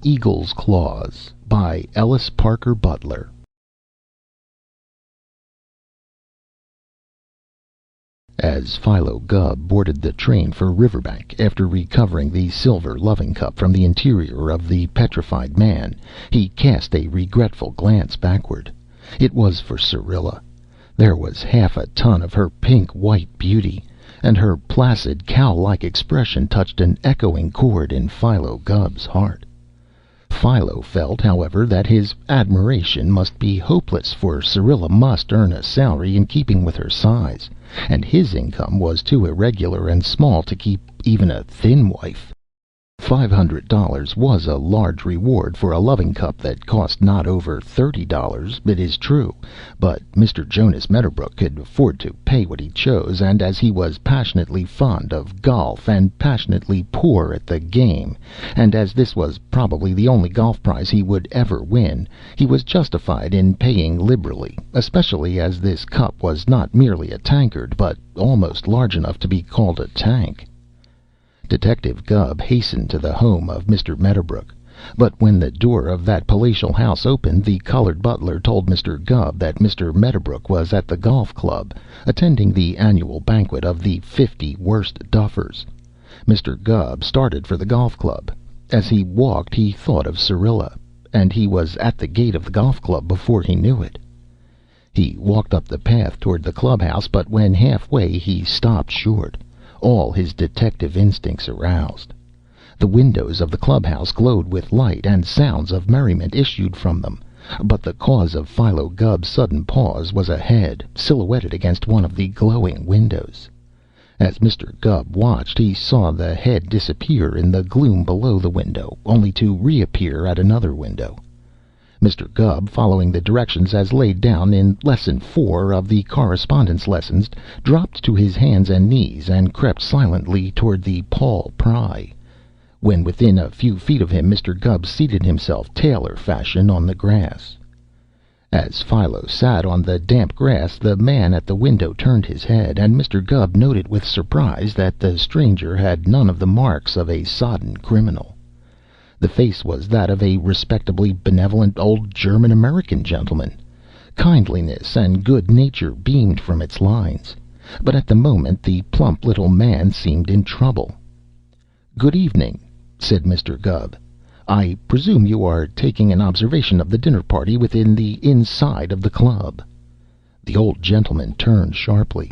Eagle's Claws by Ellis Parker Butler. As Philo Gubb boarded the train for Riverbank, after recovering the silver loving cup from the interior of the petrified man, he cast a regretful glance backward. It was for Syrilla. There was half a ton of her pink-white beauty, and her placid, cow-like expression touched an echoing chord in Philo Gubb's heart. Philo felt, however, that his admiration must be hopeless, for Syrilla must earn a salary in keeping with her size, and his income was too irregular and small to keep even a thin wife. $500 was a large reward for a loving cup that cost not over $30, it is true, but Mr. Jonas Medderbrook could afford to pay what he chose, and as he was passionately fond of golf and passionately poor at the game, and as this was probably the only golf prize he would ever win, he was justified in paying liberally, especially as this cup was not merely a tankard, but almost large enough to be called a tank. Detective Gubb hastened to the home of Mr. Medderbrook, but when the door of that palatial house opened, the colored butler told Mr. Gubb that Mr. Medderbrook was at the golf club, attending the annual banquet of the 50 Worst Duffers. Mr. Gubb started for the golf club. As he walked, he thought of Syrilla, and he was at the gate of the golf club before he knew it. He walked up the path toward the clubhouse, but when halfway he stopped short, all his detective instincts aroused. The windows of the clubhouse glowed with light, and sounds of merriment issued from them, but the cause of Philo Gubb's sudden pause was a head silhouetted against one of the glowing windows. As Mr. Gubb watched, he saw the head disappear in the gloom below the window, only to reappear at another window. Mr. Gubb, following the directions as laid down in Lesson 4 of the correspondence lessons, dropped to his hands and knees and crept silently toward the Paul Pry. When within a few feet of him, Mr. Gubb seated himself tailor fashion on the grass. As Philo sat on the damp grass, the man at the window turned his head, and Mr. Gubb noted with surprise that the stranger had none of the marks of a sodden criminal. The face was that of a respectably benevolent old German-American gentleman. Kindliness and good nature beamed from its lines, but at the moment the plump little man seemed in trouble. "Good evening," said Mr. Gubb. "I presume you are taking an observation of the dinner party within the inside of the club." The old gentleman turned sharply.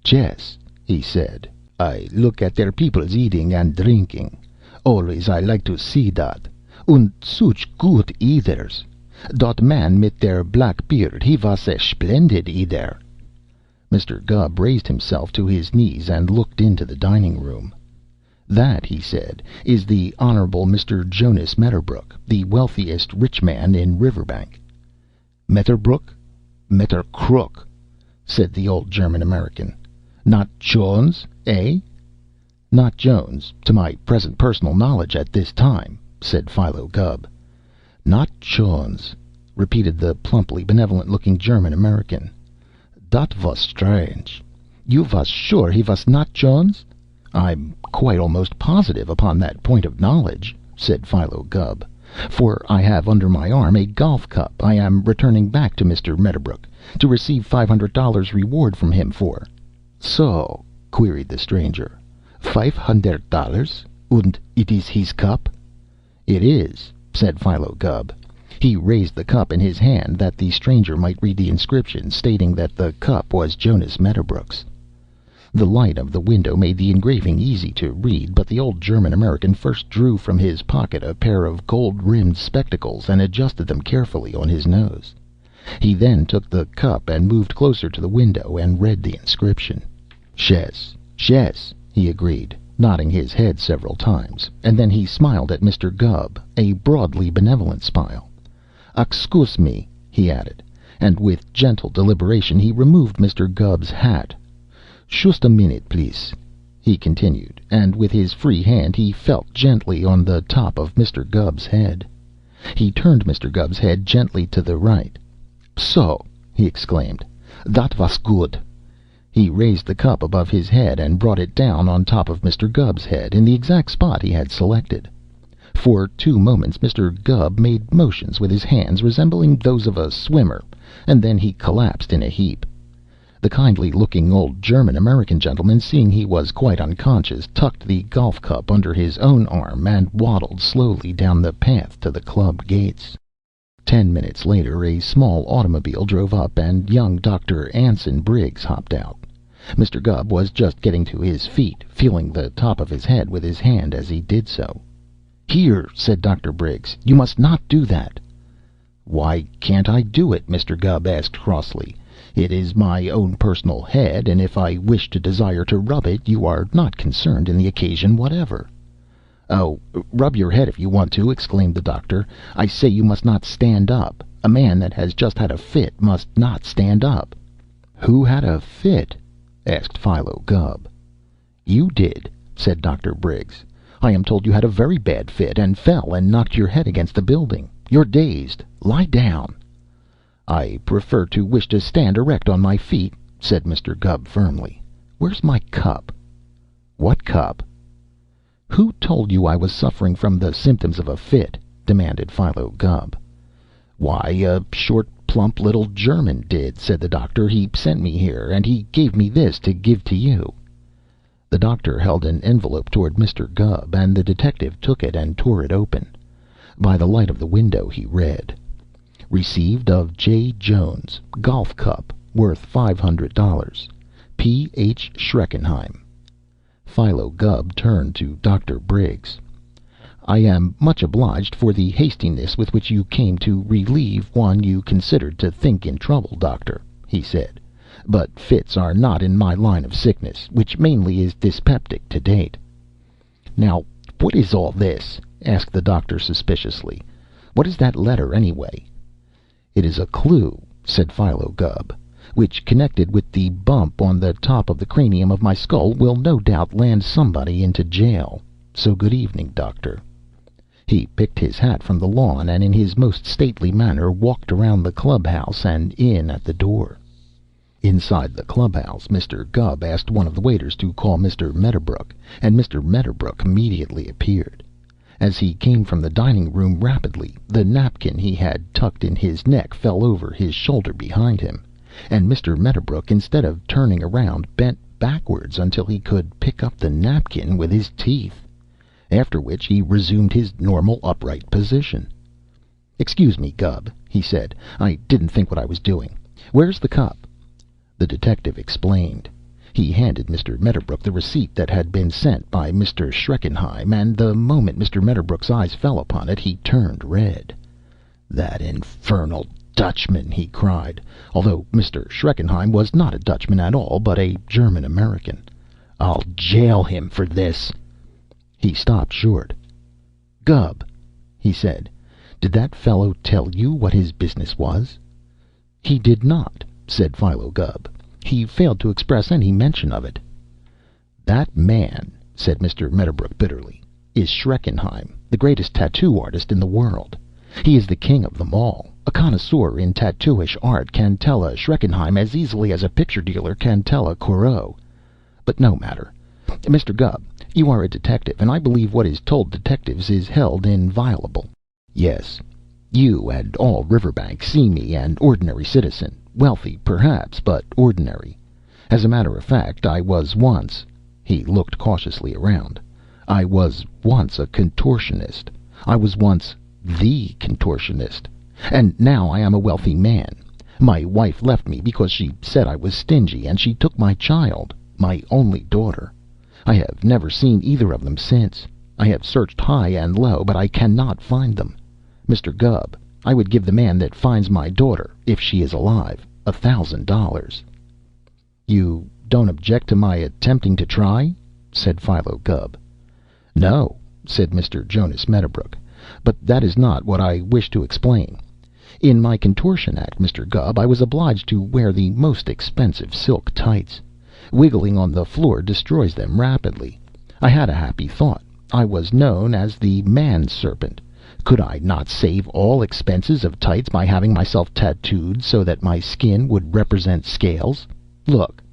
"Yes," he said. "I look at der peoples eating and drinking. Always I like to see dat. Und such good eaters. Dot man mit der black beard, he was a splendid eater." Mr. Gubb raised himself to his knees and looked into the dining room. "That," he said, "is the Honorable Mr. Jonas Medderbrook, the wealthiest rich man in Riverbank." "Medderbrook? Mettercrook," said the old German American. "Not Jones, eh?" "Not Jones, to my present personal knowledge at this time," said Philo Gubb. "Not Jones," repeated the plumply benevolent-looking German American. "Dot was strange. You was sure he was not Jones?" "I'm quite almost positive upon that point of knowledge," said Philo Gubb, "for I have under my arm a golf cup I am returning back to Mr. Medderbrook to receive $500 reward from him for." "So?" queried the stranger. $500? Und it is his cup?" "It is," said Philo Gubb. He raised the cup in his hand that the stranger might read the inscription, stating that the cup was Jonas Medderbrook's. The light of the window made the engraving easy to read, but the old German American first drew from his pocket a pair of gold-rimmed spectacles and adjusted them carefully on his nose. He then took the cup and moved closer to the window and read the inscription. "Shes, shes," he agreed, nodding his head several times, and then he smiled at Mr. Gubb, a broadly benevolent smile. "Excuse me," he added, and with gentle deliberation he removed Mr. Gubb's hat. "Shust a minute, please," he continued, and with his free hand he felt gently on the top of Mr. Gubb's head. He turned Mr. Gubb's head gently to the right. "So!" he exclaimed. "That was good." He raised the cup above his head and brought it down on top of Mr. Gubb's head, in the exact spot he had selected. For 2 moments Mr. Gubb made motions with his hands resembling those of a swimmer, and then he collapsed in a heap. The kindly looking old German American gentleman, seeing he was quite unconscious, tucked the golf cup under his own arm and waddled slowly down the path to the club gates. 10 minutes later a small automobile drove up and young Dr. Anson Briggs hopped out. Mr. Gubb was just getting to his feet, feeling the top of his head with his hand as he did so. "Here," said Dr. Briggs, "you must not do that." "Why can't I do it?" Mr. Gubb asked crossly. "It is my own personal head, and if I wish to desire to rub it, you are not concerned in the occasion whatever." "Oh, rub your head if you want to," exclaimed the doctor. "I say you must not stand up. A man that has just had a fit must not stand up." "Who had a fit?" asked Philo Gubb. "You did," said Dr. Briggs. "I am told you had a very bad fit, and fell and knocked your head against the building. You're dazed. Lie down." "I prefer to wish to stand erect on my feet," said Mr. Gubb firmly. "Where's my cup?" "What cup?" "Who told you I was suffering from the symptoms of a fit?" demanded Philo Gubb. "Why, a short, plump little German did," said the doctor. "He sent me here, and he gave me this to give to you." The doctor held an envelope toward Mr. Gubb, and the detective took it and tore it open. By the light of the window he read: "Received of J. Jones, golf cup, worth $500. P. H. Schreckenheim." Philo Gubb turned to Dr. Briggs. "I am much obliged for the hastiness with which you came to relieve one you considered to think in trouble, Doctor," he said, "but fits are not in my line of sickness, which mainly is dyspeptic to date." "Now, what is all this?" asked the doctor suspiciously. "What is that letter, anyway?" "It is a clue," said Philo Gubb, "which, connected with the bump on the top of the cranium of my skull, will no doubt land somebody into jail. So good evening, Doctor." He picked his hat from the lawn and in his most stately manner walked around the clubhouse and in at the door. Inside the clubhouse Mr. Gubb asked one of the waiters to call Mr. Medderbrook, and Mr. Medderbrook immediately appeared. As he came from the dining room rapidly, the napkin he had tucked in his neck fell over his shoulder behind him, and Mr. Medderbrook, instead of turning around, bent backwards until he could pick up the napkin with his teeth, after which he resumed his normal upright position. "Excuse me, Gubb," he said. "I didn't think what I was doing. Where's the cup?" The detective explained. He handed Mr. Medderbrook the receipt that had been sent by Mr. Schreckenheim, and the moment Mr. Medderbrook's eyes fell upon it he turned red. "That infernal Dutchman!" he cried, although Mr. Schreckenheim was not a Dutchman at all, but a German American. "I'll jail him for this." He stopped short. "Gubb," he said, "did that fellow tell you what his business was?" "He did not," said Philo Gubb. "He failed to express any mention of it." "That man," said Mr. Medderbrook bitterly, "is Schreckenheim, the greatest tattoo artist in the world. He is the king of them all. A connoisseur in tattooish art can tell a Schreckenheim as easily as a picture dealer can tell a Corot. But no matter. Mr. Gubb, you are a detective, and I believe what is told detectives is held inviolable. Yes, you and all Riverbank see me an ordinary citizen, wealthy perhaps, but ordinary. As a matter of fact, I was once—" he looked cautiously around. "I was once a contortionist. I was once the contortionist. And now I am a wealthy man. My wife left me because she said I was stingy, and she took my child, my only daughter. I have never seen either of them since. I have searched high and low, but I cannot find them. Mr. Gubb, I would give the man that finds my daughter, if she is alive, $1,000. "You don't object to my attempting to try?" said Philo Gubb. "No," said Mr. Jonas Medderbrook, "but that is not what I wish to explain. In my contortion act, Mr. Gubb, I was obliged to wear the most expensive silk tights. Wiggling on the floor destroys them rapidly. I had a happy thought. I was known as the Man Serpent. Could I not save all expenses of tights by having myself tattooed so that my skin would represent scales? Look."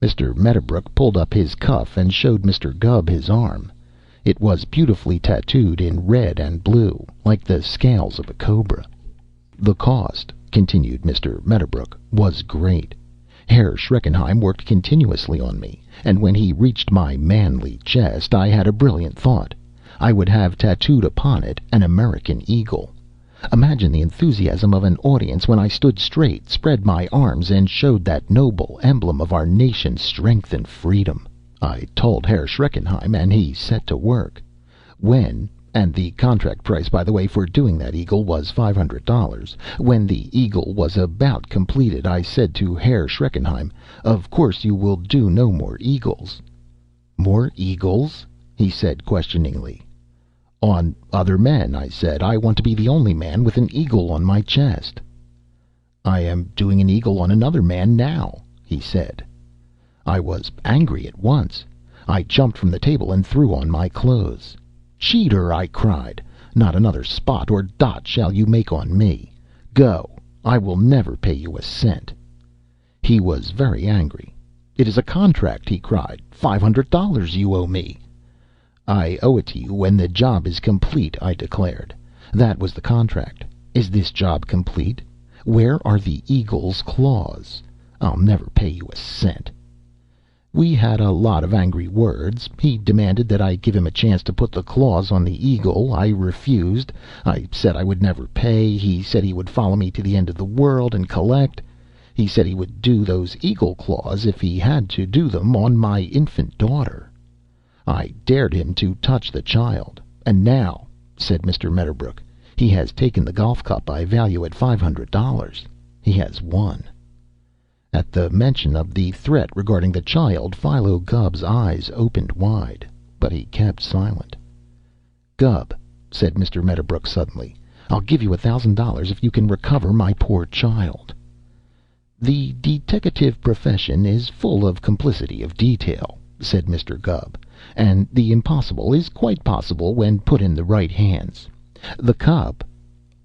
Mr. Medderbrook pulled up his cuff and showed Mr. Gubb his arm. It was beautifully tattooed in red and blue, like the scales of a cobra. "The cost," continued Mr. Medderbrook, "was great. Herr Schreckenheim worked continuously on me, and when he reached my manly chest I had a brilliant thought. I would have tattooed upon it an American eagle. Imagine the enthusiasm of an audience when I stood straight, spread my arms, and showed that noble emblem of our nation's strength and freedom. I told Herr Schreckenheim, and he set to work. When and the contract price, by the way, for doing that eagle was $500. When the eagle was about completed, I said to Herr Schreckenheim, 'Of course you will do no more eagles.' 'More eagles?' he said questioningly. 'On other men,' I said. 'I want to be the only man with an eagle on my chest.' 'I am doing an eagle on another man now,' he said. I was angry at once. I jumped from the table and threw on my clothes. 'Cheater!' I cried. 'Not another spot or dot shall you make on me. Go! I will never pay you a cent.' He was very angry. 'It is a contract,' he cried. $500 you owe me.' 'I owe it to you when the job is complete,' I declared. 'That was the contract. Is this job complete? Where are the eagle's claws? I'll never pay you a cent.' We had a lot of angry words. He demanded that I give him a chance to put the claws on the eagle. I refused. I said I would never pay. He said he would follow me to the end of the world and collect. He said he would do those eagle claws if he had to do them on my infant daughter. I dared him to touch the child. And now," said Mr. Medderbrook, "he has taken the golf cup I value at $500. He has won." At the mention of the threat regarding the child, Philo Gubb's eyes opened wide, but he kept silent. "Gubb," said Mr. Medderbrook suddenly, "I'll give you $1,000 if you can recover my poor child." "The deteckative profession is full of complicity of detail," said Mr. Gubb, "and the impossible is quite possible when put in the right hands. The cup—"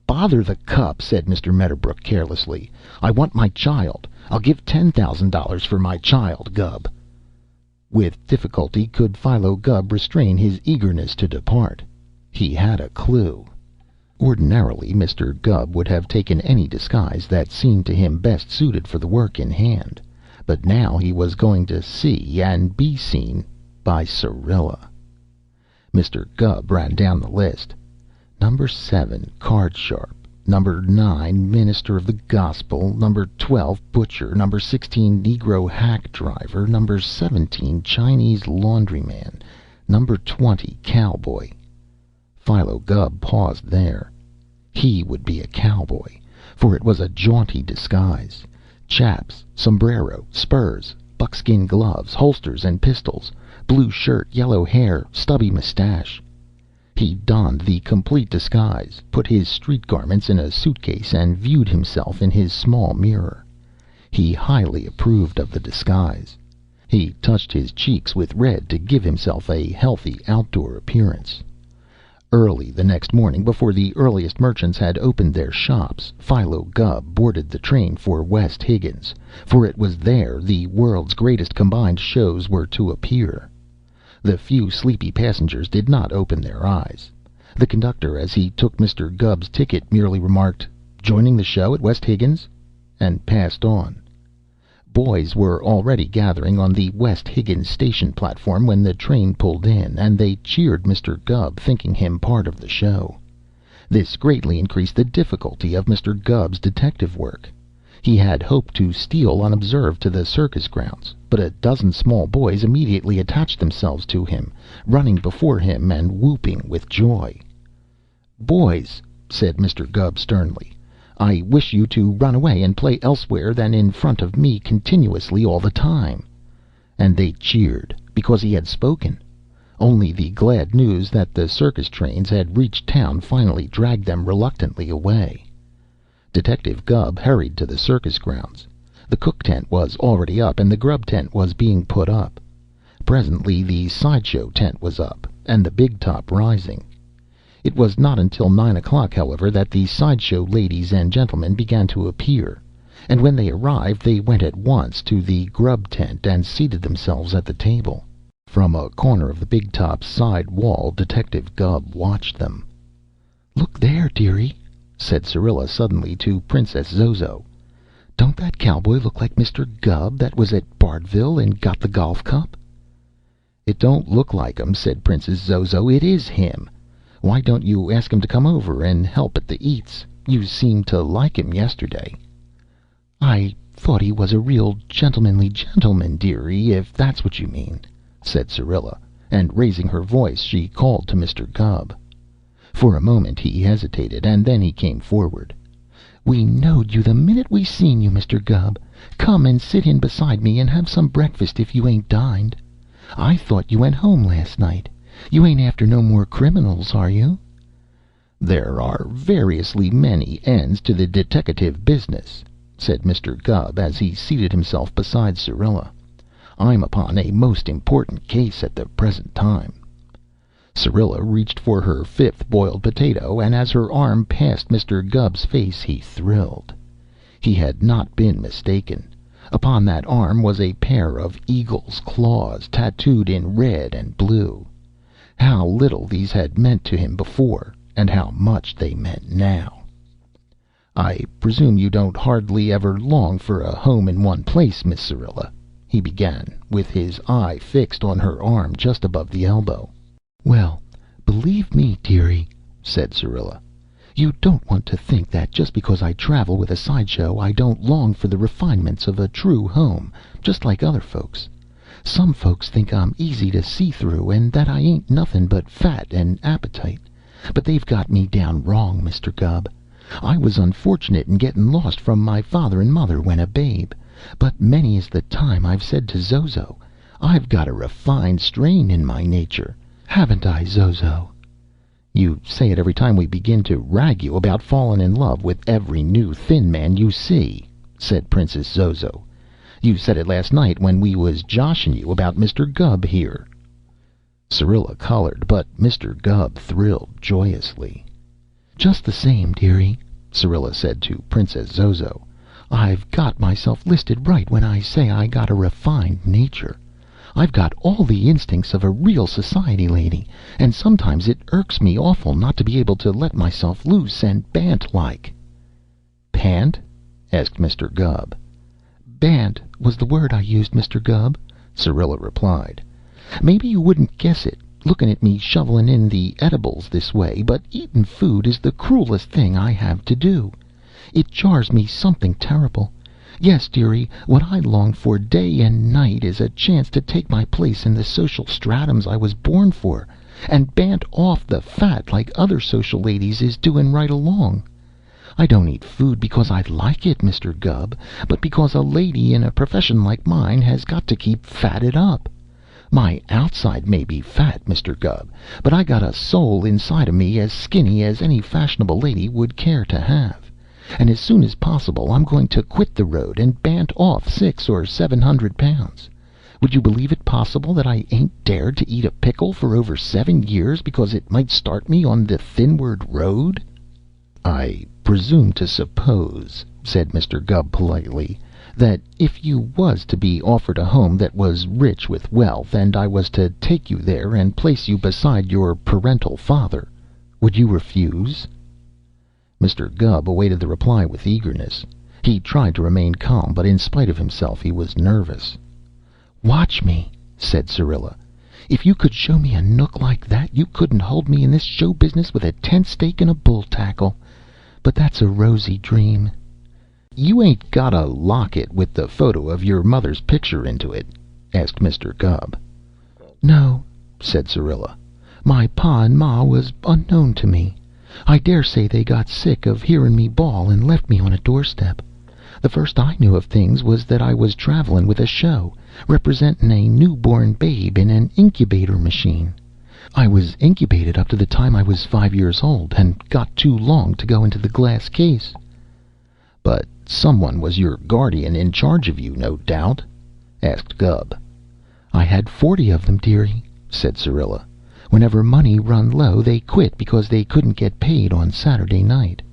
"Bother the cup," said Mr. Medderbrook carelessly. "I want my child. I'll give $10,000 for my child, Gubb." With difficulty could Philo Gubb restrain his eagerness to depart. He had a clue. Ordinarily, Mr. Gubb would have taken any disguise that seemed to him best suited for the work in hand, but now he was going to see and be seen by Syrilla. Mr. Gubb ran down the list. Number 7, card sharp. Number 9, minister of the gospel. Number 12, butcher. Number 16, negro hack driver. Number 17, Chinese laundryman. Number 20, cowboy. Philo Gubb paused there. He would be a cowboy, for it was a jaunty disguise. Chaps, sombrero, spurs, buckskin gloves, holsters and pistols, blue shirt, yellow hair, stubby mustache. He donned the complete disguise, put his street garments in a suitcase, and viewed himself in his small mirror. He highly approved of the disguise. He touched his cheeks with red to give himself a healthy outdoor appearance. Early the next morning, before the earliest merchants had opened their shops, Philo Gubb boarded the train for West Higgins, for it was there the world's greatest combined shows were to appear. The few sleepy passengers did not open their eyes. The conductor, as he took Mr. Gubb's ticket, merely remarked, "Joining the show at West Higgins?" and passed on. Boys were already gathering on the West Higgins station platform when the train pulled in, and they cheered Mr. Gubb, thinking him part of the show. This greatly increased the difficulty of Mr. Gubb's detective work. He had hoped to steal unobserved to the circus grounds, but a dozen small boys immediately attached themselves to him, running before him and whooping with joy. "Boys," said Mr. Gubb sternly, "I wish you to run away and play elsewhere than in front of me continuously all the time." And they cheered, because he had spoken. Only the glad news that the circus trains had reached town finally dragged them reluctantly away. Detective Gubb hurried to the circus grounds. The cook tent was already up, and the grub tent was being put up. Presently the sideshow tent was up, and the big top rising. It was not until 9 o'clock, however, that the sideshow ladies and gentlemen began to appear, and when they arrived they went at once to the grub tent and seated themselves at the table. From a corner of the big top's side wall, Detective Gubb watched them. "Look there, dearie," said Syrilla suddenly to Princess Zozo. "Don't that cowboy look like Mr. Gubb that was at Bardville and got the golf cup?" "It don't look like him," said Princess Zozo. "It is him. Why don't you ask him to come over and help at the eats? You seemed to like him yesterday." "I thought he was a real gentlemanly gentleman, dearie, if that's what you mean," said Syrilla, and raising her voice she called to Mr. Gubb. For a moment he hesitated, and then he came forward. "We knowed you the minute we seen you, Mr. Gubb. Come and sit in beside me and have some breakfast if you ain't dined. I thought you went home last night. You ain't after no more criminals, are you?" "There are variously many ends to the deteckative business," said Mr. Gubb as he seated himself beside Syrilla. "I'm upon a most important case at the present time." Syrilla reached for her fifth boiled potato, and as her arm passed Mr. Gubb's face he thrilled. He had not been mistaken. Upon that arm was a pair of eagle's claws, tattooed in red and blue. How little these had meant to him before, and how much they meant now. "I presume you don't hardly ever long for a home in one place, Miss Syrilla," he began, with his eye fixed on her arm just above the elbow. "Well, believe me, dearie," said Syrilla, "you don't want to think that just because I travel with a sideshow I don't long for the refinements of a true home, just like other folks. Some folks think I'm easy to see through, and that I ain't nothing but fat and appetite. But they've got me down wrong, Mr. Gubb. I was unfortunate in getting lost from my father and mother when a babe, but many is the time I've said to Zozo, I've got a refined strain in my nature. Haven't I, Zozo?" "You say it every time we begin to rag you about falling in love with every new thin man you see," said Princess Zozo. "You said it last night when we was joshin' you about Mr. Gubb here." Syrilla colored, but Mr. Gubb thrilled joyously. "Just the same, dearie," Syrilla said to Princess Zozo, "I've got myself listed right when I say I got a refined nature. I've got all the instincts of a real society lady, and sometimes it irks me awful not to be able to let myself loose and bant like." "Pant?" asked Mr. Gubb. "Bant was the word I used, Mr. Gubb," Syrilla replied. "Maybe you wouldn't guess it, looking at me shovelin' in the edibles this way, but eatin' food is the cruelest thing I have to do. It jars me something terrible. Yes, dearie, what I long for day and night is a chance to take my place in the social stratums I was born for, and bant off the fat like other social ladies is doin' right along. I don't eat food because I like it, Mr. Gubb, but because a lady in a profession like mine has got to keep fatted up. My outside may be fat, Mr. Gubb, but I got a soul inside of me as skinny as any fashionable lady would care to have. And as soon as possible I'm going to quit the road and bant off 600 or 700 pounds. Would you believe it possible that I ain't dared to eat a pickle for over 7 years because it might start me on the thinward road?" "I presume to suppose," said Mr. Gubb politely, "that if you was to be offered a home that was rich with wealth, and I was to take you there and place you beside your parental father, would you refuse?" Mr. Gubb awaited the reply with eagerness. He tried to remain calm, but in spite of himself he was nervous. "Watch me," said Syrilla. "If you could show me a nook like that, you couldn't hold me in this show business with a tent stake and a bull tackle. But that's a rosy dream." "You ain't got a locket with the photo of your mother's picture into it?" asked Mr. Gubb. "No," said Syrilla. "My pa and ma was unknown to me. I dare say they got sick of hearin' me bawl and left me on a doorstep. The first I knew of things was that I was travelin' with a show, representin' a newborn babe in an incubator machine. I was incubated up to the time I was 5 years old, and got too long to go into the glass case." "But someone was your guardian in charge of you, no doubt?" asked Gubb. "I had 40 of them, dearie," said Syrilla. "Whenever money run low, they quit because they couldn't get paid on Saturday night."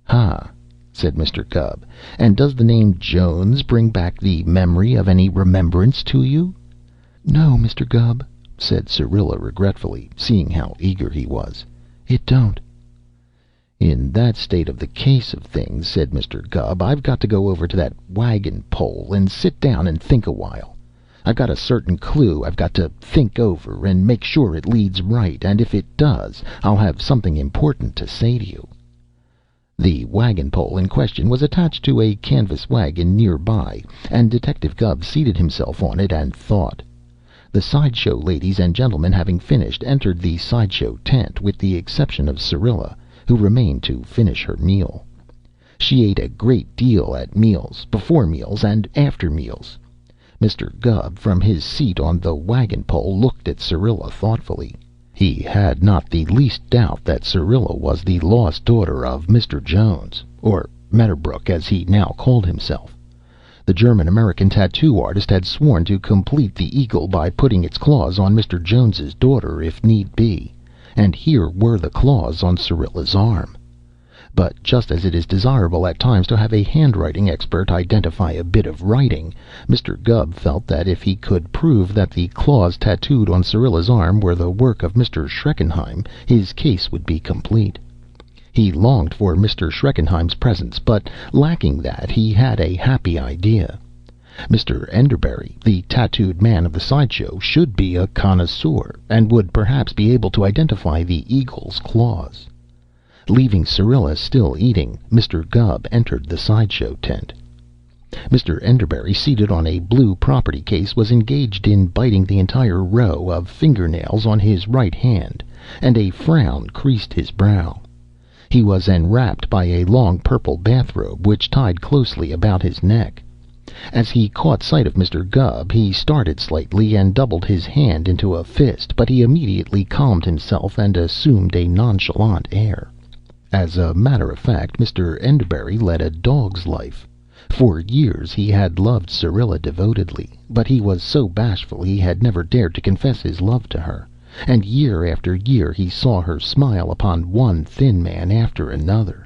"Ha!" said Mr. Gubb. "And does the name Jones bring back the memory of any remembrance to you?" "No, Mr. Gubb," said Syrilla regretfully, seeing how eager he was. "It don't." "In that state of the case of things," said Mr. Gubb, "I've got to go over to that wagon pole and sit down and think a while. I've got a certain clue I've got to think over and make sure it leads right, and if it does, I'll have something important to say to you." The wagon pole in question was attached to a canvas wagon near by, and Detective Gubb seated himself on it and thought. The sideshow ladies and gentlemen, having finished, entered the sideshow tent, with the exception of Syrilla, who remained to finish her meal. She ate a great deal at meals, before meals, and after meals. Mr. Gubb, from his seat on the wagon pole, looked at Syrilla thoughtfully. He had not the least doubt that Syrilla was the lost daughter of Mr. Jones, or Medderbrook, as he now called himself. The German-American tattoo artist had sworn to complete the eagle by putting its claws on Mr. Jones's daughter, if need be, and here were the claws on Syrilla's arm. But just as it is desirable at times to have a handwriting expert identify a bit of writing, Mr. Gubb felt that if he could prove that the claws tattooed on Syrilla's arm were the work of Mr. Schreckenheim, his case would be complete. He longed for Mr. Schreckenheim's presence, but lacking that, he had a happy idea. Mr. Enderbury, the tattooed man of the sideshow, should be a connoisseur, and would perhaps be able to identify the eagle's claws. Leaving Syrilla still eating, Mr. Gubb entered the sideshow tent. Mr. Enderbury, seated on a blue property case, was engaged in biting the entire row of fingernails on his right hand, and a frown creased his brow. He was enwrapped by a long purple bathrobe, which tied closely about his neck. As he caught sight of Mr. Gubb, he started slightly and doubled his hand into a fist, but he immediately calmed himself and assumed a nonchalant air. As a matter of fact, Mr. Enderbury led a dog's life. For years he had loved Syrilla devotedly, but he was so bashful he had never dared to confess his love to her, and year after year he saw her smile upon one thin man after another.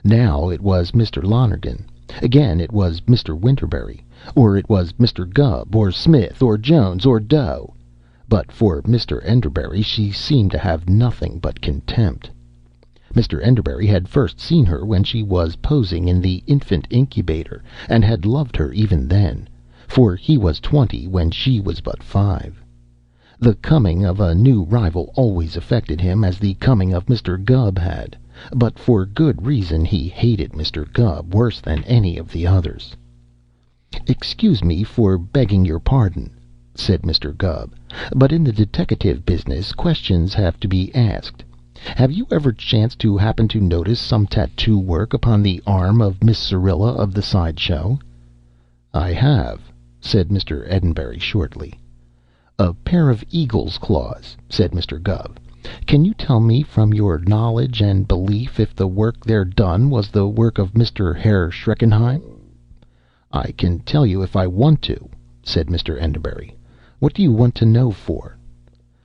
Now it was Mr. Lonergan, again it was Mr. Winterberry, or it was Mr. Gubb, or Smith, or Jones, or Doe. But for Mr. Enderbury she seemed to have nothing but contempt. Mr. Enderbury had first seen her when she was posing in the infant incubator, and had loved her even then, for he was 20 when she was but 5. The coming of a new rival always affected him as the coming of Mr. Gubb had, but for good reason he hated Mr. Gubb worse than any of the others. "Excuse me for begging your pardon," said Mr. Gubb, "but in the deteckative business questions have to be asked. Have you ever chanced to happen to notice some tattoo work upon the arm of Miss Syrilla of the sideshow?" "I have," said Mr. Enderbury shortly. "A pair of eagle's claws," said Mr. Gubb. "Can you tell me from your knowledge and belief if the work there done was the work of Mr. Herr Schreckenheim?" "I can tell you if I want to," said Mr. Enderbury. "What do you want to know for?"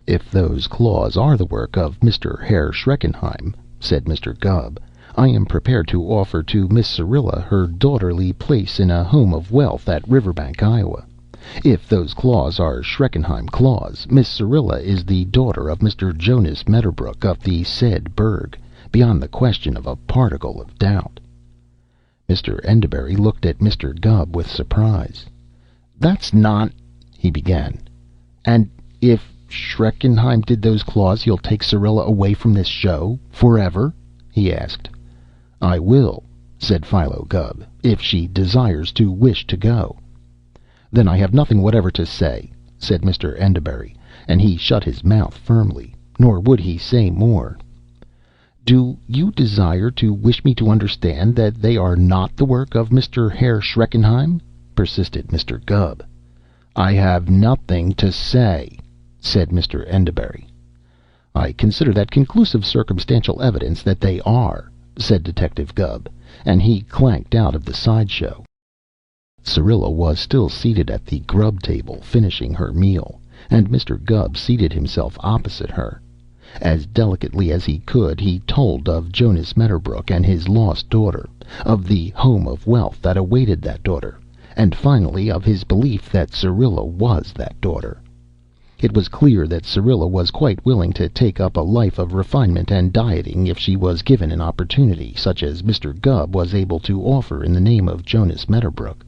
"If those claws are the work of Mr. Herr Schreckenheim," said Mr. Gubb, "I am prepared to offer to Miss Syrilla her daughterly place in a home of wealth at Riverbank, Iowa. If those claws are Schreckenheim claws, Miss Syrilla is the daughter of Mr. Jonas Medderbrook of the said burg, beyond the question of a particle of doubt." Mr. Enderbury looked at Mr. Gubb with surprise. "That's not—" he began. "And if Schreckenheim did those claws, you'll take Syrilla away from this show forever?" he asked. "I will," said Philo Gubb, "if she desires to wish to go." "Then I have nothing whatever to say," said Mr. Enderbury, and he shut his mouth firmly, nor would he say more. "Do you desire to wish me to understand that they are not the work of Mr. Herr Schreckenheim?" persisted Mr. Gubb. "I have nothing to say," said Mr. Enderbury. "I consider that conclusive circumstantial evidence that they are," said Detective Gubb, and he clanked out of the sideshow. Syrilla was still seated at the grub table, finishing her meal, and Mr. Gubb seated himself opposite her. As delicately as he could, he told of Jonas Medderbrook and his lost daughter, of the home of wealth that awaited that daughter, and finally of his belief that Syrilla was that daughter. It was clear that Syrilla was quite willing to take up a life of refinement and dieting if she was given an opportunity such as Mr. Gubb was able to offer in the name of Jonas Medderbrook.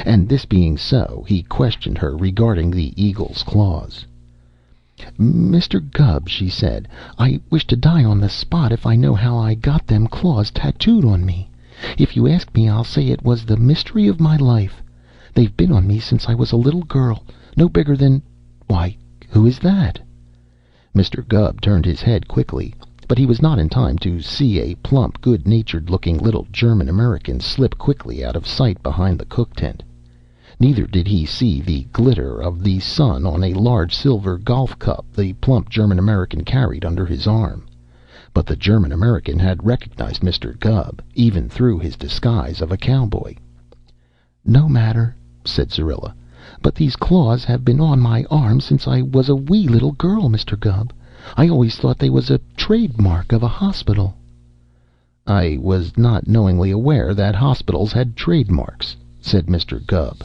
And this being so, he questioned her regarding the eagle's claws. "Mr. Gubb," she said, "I wish to die on the spot if I know how I got them claws tattooed on me. If you ask me, I'll say it was the mystery of my life. They've been on me since I was a little girl, no bigger than why, who is that?" Mr. Gubb turned his head quickly, but he was not in time to see a plump, good-natured looking little German American slip quickly out of sight behind the cook tent. Neither did he see the glitter of the sun on a large silver golf cup the plump German American carried under his arm. But the German American had recognized Mr. Gubb, even through his disguise of a cowboy. "No matter," said Syrilla, "but these claws have been on my arm since I was a wee little girl, Mr. Gubb. I always thought they was a trademark of a hospital." "I was not knowingly aware that hospitals had trademarks," said Mr. Gubb.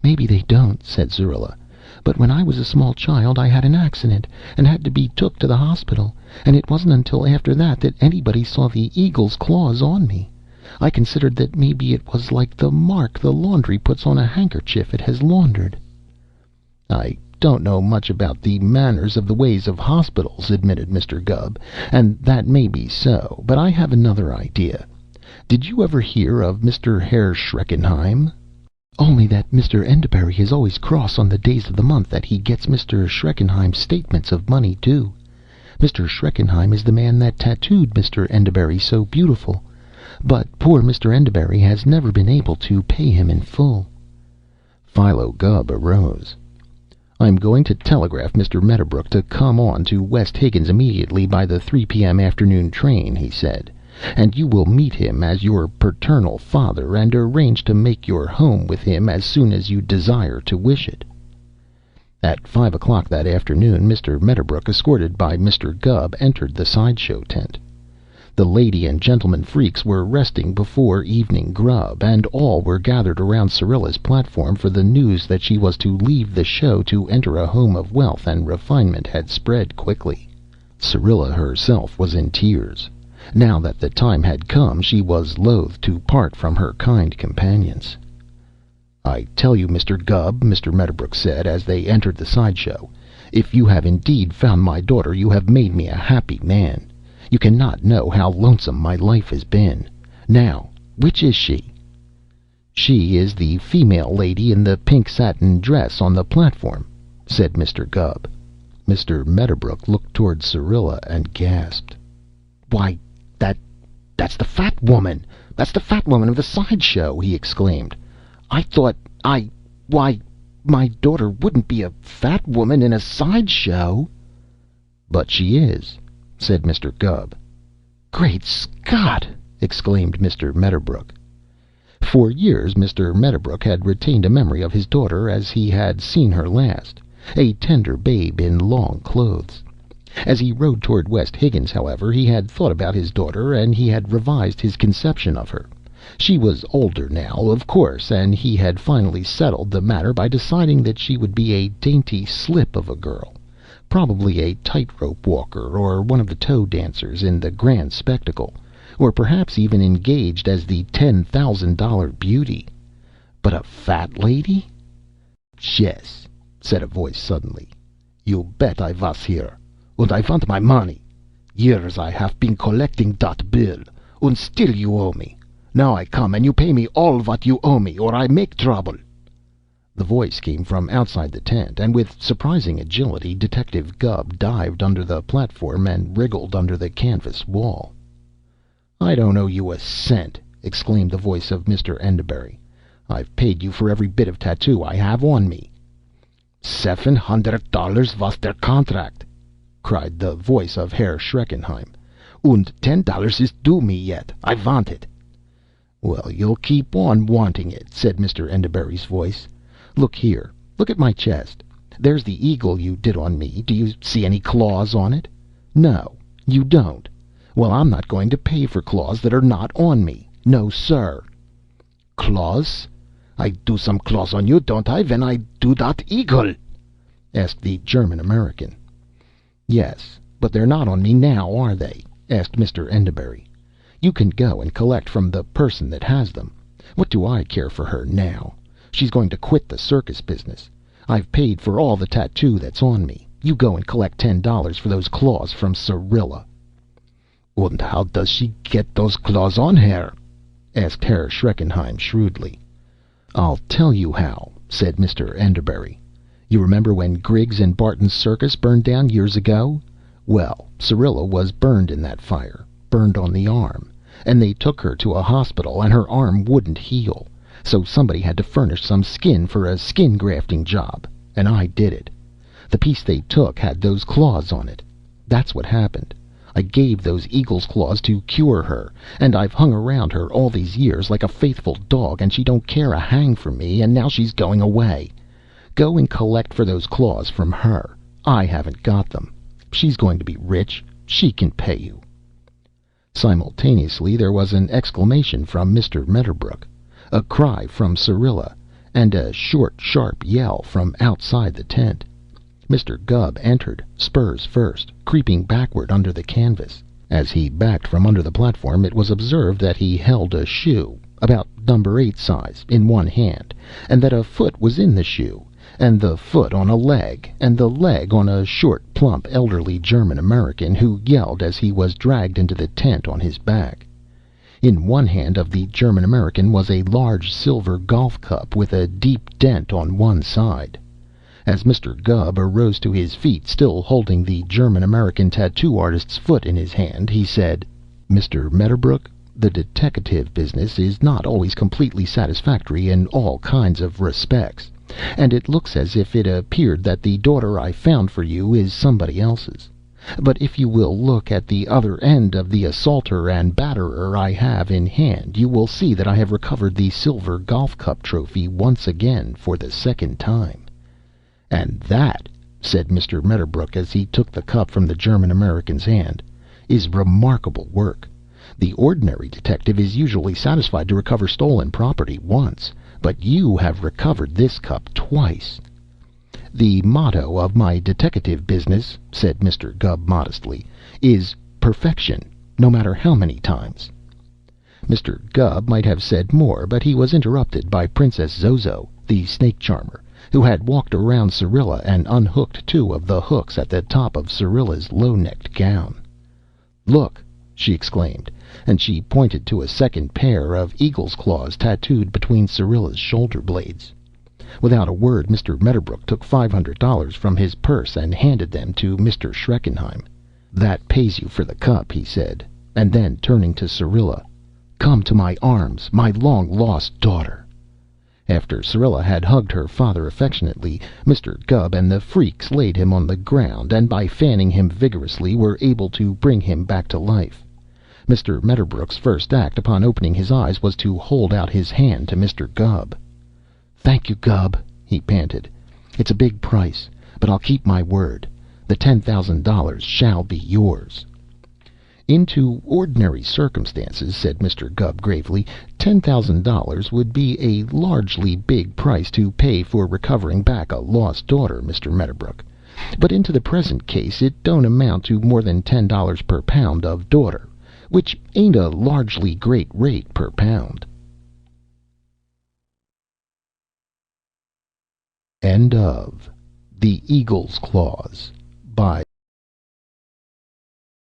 "Maybe they don't," said Syrilla, "but when I was a small child I had an accident and had to be took to the hospital, and it wasn't until after that that anybody saw the eagle's claws on me. I considered that maybe it was like the mark the laundry puts on a handkerchief it has laundered." "I don't know much about the manners of the ways of hospitals," admitted Mr. Gubb, "and that may be so, but I have another idea. Did you ever hear of Mr. Herr Schreckenheim?" "Only that Mr. Enderbury is always cross on the days of the month that he gets Mr. Schreckenheim's statements of money due. Mr. Schreckenheim is the man that tattooed Mr. Enderbury so beautiful, but poor Mr. Enderbury has never been able to pay him in full." Philo Gubb arose. "I'm going to telegraph Mr. Medderbrook to come on to West Higgins immediately by the 3 p.m. afternoon train," he said, "and you will meet him as your paternal father and arrange to make your home with him as soon as you desire to wish it." At 5 o'clock that afternoon, Mr. Medderbrook, escorted by Mr. Gubb, entered the sideshow tent. The lady and gentleman freaks were resting before evening grub, and all were gathered around Syrilla's platform, for the news that she was to leave the show to enter a home of wealth and refinement had spread quickly. Syrilla herself was in tears. Now that the time had come, she was loath to part from her kind companions. "I tell you, Mr. Gubb," Mr. Medderbrook said, as they entered the sideshow, "if you have indeed found my daughter, you have made me a happy man. You cannot know how lonesome my life has been. Now, which is she?" "She is the female lady in the pink satin dress on the platform," said Mr. Gubb. Mr. Medderbrook looked toward Syrilla and gasped. "Why, that's the fat woman! That's the fat woman of the sideshow!" he exclaimed. "I thought why, my daughter wouldn't be a fat woman in a sideshow." "But she is," said Mr. Gubb. "Great Scott!" exclaimed Mr. Medderbrook. For years Mr. Medderbrook had retained a memory of his daughter as he had seen her last, a tender babe in long clothes. As he rode toward West Higgins, however, he had thought about his daughter, and he had revised his conception of her. She was older now, of course, and he had finally settled the matter by deciding that she would be a dainty slip of a girl, probably a tightrope walker or one of the toe dancers in the grand spectacle, or perhaps even engaged as the $10,000 beauty. But a fat lady? "Yes," said a voice suddenly. "You bet I was here. Und I want my money. Years I have been collecting dot bill, und still you owe me. Now I come, and you pay me all what you owe me, or I make trouble." The voice came from outside the tent, and with surprising agility Detective Gubb dived under the platform and wriggled under the canvas wall. "I don't owe you a cent!" exclaimed the voice of Mr. Enderbury. "I've paid you for every bit of tattoo I have on me." $700 was der contract!" cried the voice of Herr Schreckenheim. "Und $10 is due me yet. I want it." "Well, you'll keep on wanting it," said Mr. Enderbury's voice. "Look here. Look at my chest. There's the eagle you did on me. Do you see any claws on it? No, you don't. Well, I'm not going to pay for claws that are not on me. No, sir." "Claws? I do some claws on you, don't I, when I do that eagle?" asked the German American. "Yes, but they're not on me now, are they?" asked Mr. Enderbury. "You can go and collect from the person that has them. What do I care for her now? She's going to quit the circus business. I've paid for all the tattoo that's on me. You go and collect $10 for those claws from Syrilla." "Und how does she get those claws on her?" asked Herr Schreckenheim shrewdly. "I'll tell you how," said Mr. Enderbury. "You remember when Griggs and Barton's circus burned down years ago? Well, Syrilla was burned in that fire, burned on the arm, and they took her to a hospital, and her arm wouldn't heal. So somebody had to furnish some skin for a skin grafting job, and I did it. The piece they took had those claws on it. That's what happened. I gave those eagle's claws to cure her, and I've hung around her all these years like a faithful dog, and she don't care a hang for me, and now she's going away. Go and collect for those claws from her. I haven't got them. She's going to be rich. She can pay you." Simultaneously there was an exclamation from Mr. Medderbrook, a cry from Syrilla, and a short, sharp yell from outside the tent. Mr. Gubb entered, spurs first, creeping backward under the canvas. As he backed from under the platform, it was observed that he held a shoe, about number 8 size, in one hand, and that a foot was in the shoe, and the foot on a leg, and the leg on a short, plump, elderly German American, who yelled as he was dragged into the tent on his back. In one hand of the German American was a large silver golf cup with a deep dent on one side. As Mr. Gubb arose to his feet, still holding the German American tattoo artist's foot in his hand, he said, "Mr. Medderbrook, the deteckative business is not always completely satisfactory in all kinds of respects, and it looks as if it appeared that the daughter I found for you is somebody else's. But if you will look at the other end of the assaulter and batterer I have in hand, you will see that I have recovered the silver golf cup trophy once again for the second time. And that," said Mr. Medderbrook as he took the cup from the German American's hand, "is remarkable work. The ordinary detective is usually satisfied to recover stolen property once, but you have recovered this cup twice." "The motto of my deteckative business," said Mr. Gubb modestly, "is perfection, no matter how many times." Mr. Gubb might have said more, but he was interrupted by Princess Zozo, the snake charmer, who had walked around Syrilla and unhooked 2 of the hooks at the top of Syrilla's low-necked gown. "Look!" she exclaimed, and she pointed to a second pair of eagle's claws tattooed between Syrilla's shoulder blades. Without a word, Mr. Medderbrook took $500 from his purse and handed them to Mr. Schreckenheim. "That pays you for the cup," he said, and then, turning to Syrilla, "Come to my arms, my long-lost daughter." After Syrilla had hugged her father affectionately, Mr. Gubb and the freaks laid him on the ground, and by fanning him vigorously were able to bring him back to life. Mr. Medderbrook's first act upon opening his eyes was to hold out his hand to Mr. Gubb. "Thank you, Gubb," he panted. "It's a big price, but I'll keep my word. The $10,000 shall be yours." "Into ordinary circumstances," said Mr. Gubb gravely, "$10,000 would be a largely big price to pay for recovering back a lost daughter, Mr. Medderbrook. But into the present case it don't amount to more than $10 per pound of daughter, which ain't a largely great rate per pound." End of The Eagle's Claws by